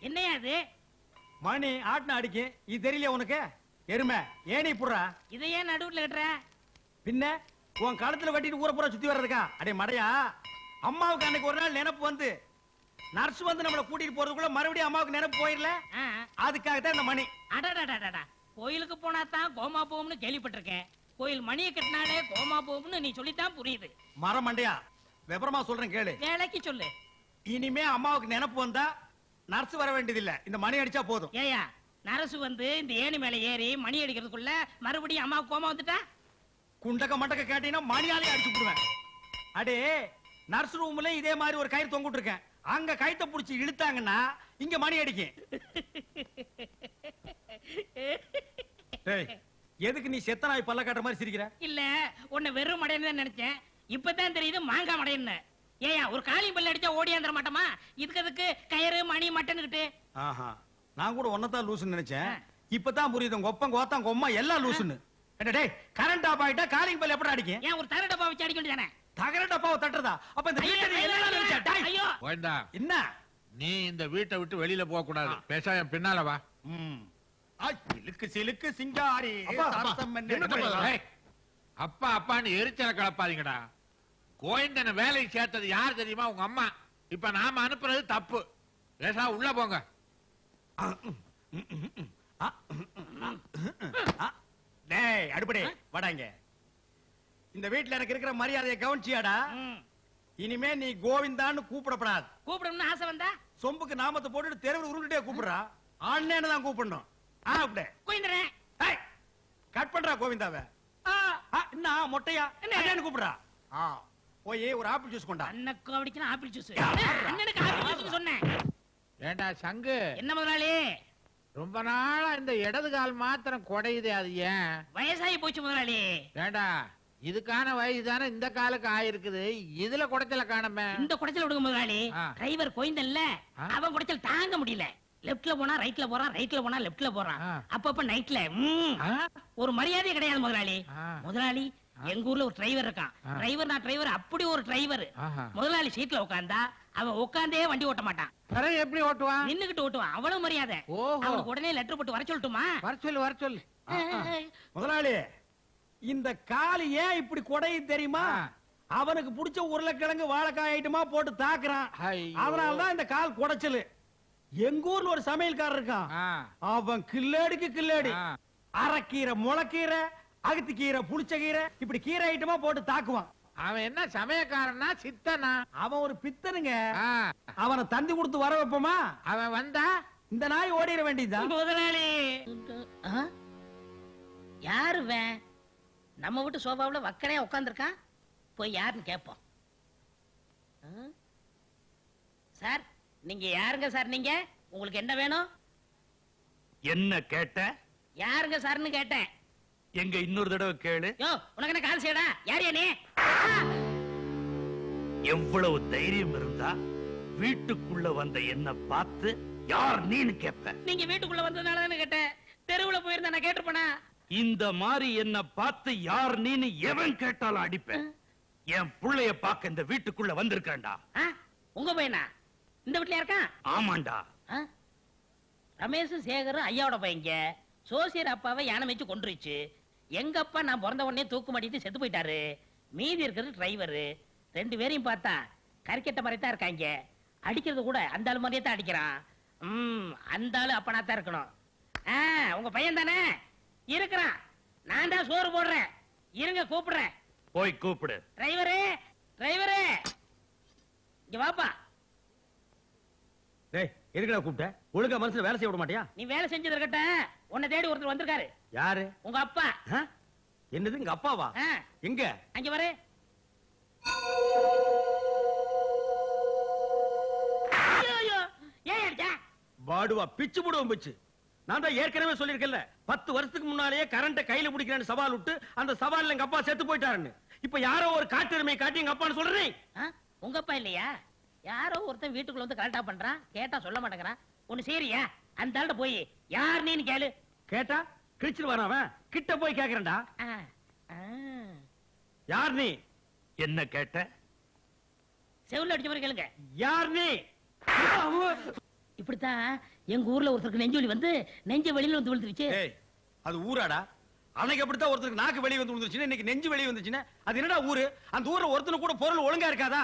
என்னையா அது? மணி ஆட்டின அடிக்கு இது தெரியல உனக்கு? எருமை ஏனி புடுறா. இதை ஏன் நடுவுல கட்டுற? பின்ன உன் கழுத்துல கட்டிட்டு ஊரை பூரா சுத்தி வர்றதுக்கா? அடே மடையா, அம்மாவுக்கு அன்னைக்கு ஒரு நாள் நினைப்பு வந்து நர்ஸ் வந்து நம்மள கூட்டிட்டு போறதுக்குள்ள மறுபடியும் அம்மாவுக்கு நினைப்பு போயிடல, அதுக்காகத்தான் இந்த மணி. அடடடடடா, கோயிலுக்கு போனா தான் கோமா போகும்னு கேள்விப்பட்டிருக்கேன். கோயில் மணியை கட்டினாலே கோமா போகும்னு நீ சொல்லித்தான் புரியுது. மரம் மண்டையா, விவரமா சொல்றேன் கேளு. வேலைக்கு சொல்லு. இனிமே அம்மாவுக்கு நினைப்பு வந்தா நர்ஸ் வர வேண்டியதில்லை, இந்த மணி அடிச்சா போதும். ஏயா, நரசு வந்து இந்த ஏணி மேல ஏறி மணி அடிக்கிறதுக்குள்ள மறுபடியும் அம்மாவுக்கு கோமா வந்துட்டா? குண்டக்க மட்டக்க கேட்டீங்கன்னா மணியாலே அடிச்சு விடுவேன். அடே, நர்ஸ் ரூம்ல இதே மாதிரி ஒரு கயிறு தொங்கிட்டு இருக்கேன், அங்க கயித்தை புடிச்சு இழுத்தாங்கன்னா இங்க மணி அடிக்கும். எதுக்கு நீ செத்த நாய் பல்ல காட்டுற மாதிரி சிரிக்கிற? இல்ல, உன்னை வெறும் மடையன்னு தான் நினைச்சேன். இப்பதான் தெரியுது மாங்காய் மடையன்னு. ஏயா, ஒரு காளியும் பல்ல அடிச்சா ஓடியாந்துட மாட்டோமா? இதுக்கு அதுக்கு கயிறு மணி மட்டன்னுகிட்டு. ஆஹா, நான் கூட ஒன்னதான் லூசுன்னு நினைச்சேன். இப்பதான் புரியுது உங்க ஒப்பம் கோத்தம் கொம்மா எல்லாம் லூசுன்னு. டேய், கரண்ட் ஆஃப் ஆயிட்டா காலிங் பல்ல எப்படி அடிக்கும்? ஏன் ஒரு தர டப்பா வச்சு அடிக்க வேண்டியதானே? தகர டப்பாவை தட்டுறதா? அப்ப இந்த வீட்டை நீ என்னடா நினைச்ச? டேய், ஐயோ கோயந்தா, என்ன நீ இந்த வீட்டை விட்டு வெளியில போக கூடாது. பேசாம என் பின்னால வா. சிலுக்கு சிலுக்கு சிங்காரி சரசம் என்ன? ஏய், அப்பா அப்பான்னு எரிச்சல கலப்பாதீங்கடா. கோயந்தனை வேலைக்கு சேர்த்தது யார் தெரியுமா? உங்க அம்மா. இப்ப நாம அனுப்புறது தப்பு. பேசாம உள்ள போங்க. டேய் அடுப்படே வாடாங்க. இந்த வீட்டுல எனக்கு இருக்கிற மரியாதையை கவனிச்சியாடா? இனிமே நீ கோவிந்தான்னு கூப்பிடப்படாது. கூப்பிடணும்னு ஆசை வந்தா சொம்புக்கு நாமத்தை போட்டுட்டு தெருவில் உருண்டுட்டே கூப்பிடுறா. ஆண்ணேன்னு தான் கூப்பிடணும். அப்படியே கோயிந்தரேன் கட் பண்றா கோவிந்தாவை. என்ன மொட்டையா என்னன்னு கூப்பிடுறா. போய் ஒரு ஆப்பிள் ஜூஸ் கொண்டா. அண்ணக்கு அப்படினா ஆப்பிள் ஜூஸ். அண்ணனுக்கு ஆப்பிள் ஜூஸ் சொன்னேன். ஏண்டா சங்கு, என்ன முதலாளி? ரொம்ப நாளா இந்த இடது கால் மாத்திரம் குடையுதே, அது ஏன்? வயசாகி போச்சு முதலாளி. ஏண்டா, இதுக்கான வயசு தானே இந்த காலுக்கு ஆயிருக்குது, இதுல குடைச்சல காணமே. இந்த குடைச்சல் விடுங்க முதலாளி. டிரைவர் கோயிந்தல்ல, அவன் குடைச்சல் தாங்க முடியல. லெப்ட்ல போனா ரைட்ல போறான், ரைட்ல போனா லெப்ட்ல போறான். அப்பப்ப நைட்ல ஒரு மரியாதை கிடையாது முதலாளி. முதலாளி, எங்க ஊர்ல ஒரு டிரைவர் இருக்கான். டிரைவர் நான் டிரைவர், அப்படி ஒரு டிரைவர். முதலாளி சீட்ல உட்கார்ந்தா அவன் உட்கார்ந்தே வண்டி ஓட்ட மாட்டான். எப்படி ஓட்டுவான்? நின்னுகிட்டு ஓட்டுவான். அவ்வளவு மரியாதை. அவனுக்கு உடனே லெட்டர் போட்டு வர சொல்லட்டுமா? வர சொல்லு, வர சொல்லு. முதலாளி, இந்த கால் ஏன் இப்படி கொடையை தெரியுமா? அவனுக்கு பிடிச்ச உருளைக்கிழங்கு வாழைக்காய் ஐட்டமா போட்டு தாக்குறான். அதனாலதான் இந்த கால் குடைச்சலு. எங்க ஊர்ல ஒரு சமையல்காரர் இருக்கான். அவன் கில்லேடிக்கு கில்லேடி அரைக்கீரை, முளைக்கீரை, அகத்திக்கீரை, புளிச்சக்கீரை, இப்படி கீரை ஐட்டமா போட்டு தாக்குவான். அவன் என்ன சமயக்காரனா சித்தனா? அவன் ஒரு பித்தனுங்க. அவனை தந்தி கொடுத்து வர வைப்போமா? அவன் வந்தா இந்த நாய் ஓடிட வேண்டியதுதான். முதலாளி, யாரு நம்ம வீட்டு சோபாவுல வக்கனையா உட்கார்ந்துருக்கான்? போய் யாருன்னு கேட்போம். சார், நீங்க யாருங்க சார்? நீங்க உங்களுக்கு என்ன வேணும்? என்ன கேட்ட? யாருங்க சார்னு கேட்டேன். எங்க இன்னொரு தடவை கேளு. யோ, உனக்கு என்ன கால் செய்யடா? யார் நீ? எவ்வளவு தைரியம் இருந்தா வீட்டுக்குள்ள வந்த என்ன பார்த்து யார் நீன்னு கேப்ப? நீங்க வீட்டுக்குள்ள வந்ததுனால தானே கேட்டேன். தெருவுல போயிருந்தா நான் கேட்டிருப்பேனா? இந்த மாதிரி என்ன பார்த்து யார் நீன்னு எவன் கேட்டாலும் அடிப்பேன். என் புள்ளைய பார்க்க இந்த வீட்டுக்குள்ள வந்திருக்கேன்டா. உங்க பையனா? இந்த வீட்டுல இருக்கான்? ஆமாண்டா. ரமேஷ் சேகரும் ஐயாவோட பையங்க. சோசியர் அப்பாவை யானை வச்சு கொண்டுருச்சு. எங்க அப்பா நான் பிறந்த உடனே தூக்கு மாட்டிட்டு செத்து போயிட்டாரு. மீதி இருக்கிறது டிரைவர். ரெண்டு பேரையும் பார்த்தா கறிக்கட்ட மாதிரி தான் இருக்காங்க. அடிக்கிறது கூட அந்த ஆளு மாதிரியே தான் அடிக்கிறான். அந்த ஆளு அப்பனா தான் இருக்கணும். உங்க பையன் தானே இருக்கிறான்? நான் தான் சோறு போடுறேன். இருங்க, கூப்பிடுறேன். போய் கூப்பிடு. டிரைவரே, டிரைவரே, இங்க வாப்பா. டேய், எதுக்குடா கூப்பிட்ட? ஒழுங்கா மனசுல வேலை செய்ய விட மாட்டியா? நீ வேலை செஞ்சது இருக்கட்டும், உன்னை தேடி ஒருத்தர் வந்திருக்காரு. யாரு? உங்க அப்பா. என்னது, எங்க அப்பாவா? எங்க? அங்க வர. பாடுவா பிச்சு போடுவோம் பிச்சு. நான் தான் ஏற்கனவே சொல்லிருக்கேன்ல, 10 வருஷத்துக்கு முன்னாலேயே கரண்ட கையில பிடிக்கிறேன்னு சவால் விட்டு அந்த சவால்ல எங்க அப்பா செத்து போயிட்டாருன்னு. இப்ப யாரோ ஒரு காட்டுரிமை காட்டி எங்க அப்பான்னு சொல்றேன். உங்க அப்பா இல்லையா? யாரோ ஒருத்தன் வீட்டுக்குள்ள வந்து கரெக்டா பண்றான். கேட்டா சொல்ல மாட்டேங்கிறான். ஒண்ணு சரியா, அந்த ஆள்கிட்ட போய் யார் நீன்னு கேளு. கேட்டா கிழிச்சிட்டு வரான். கிட்ட போய் கேக்குறேன்டா. யார் நீ? என்ன கேட்ட? செவுல்ல அடிச்ச மாதிரி கேளுங்க. யார் நீ? இப்படித்தான் எங்க ஊர்ல ஒருத்தருக்கு நெஞ்சு வலி வந்து நெஞ்ச வெளியில வந்து விழுந்துருச்சு. ஏய், அது ஊராடா? அன்னைக்கு அப்படித்தான் ஒருத்தருக்கு நாக்கு வெளிய வந்து விழுந்துருச்சுன்னா இன்னைக்கு நெஞ்சு வெளிய வந்துச்சுன்னா அது என்னடா ஊரு? அந்த ஊர்ல ஒருத்தனுக்கு கூட பொருள் ஒழுங்கா இருக்காதா?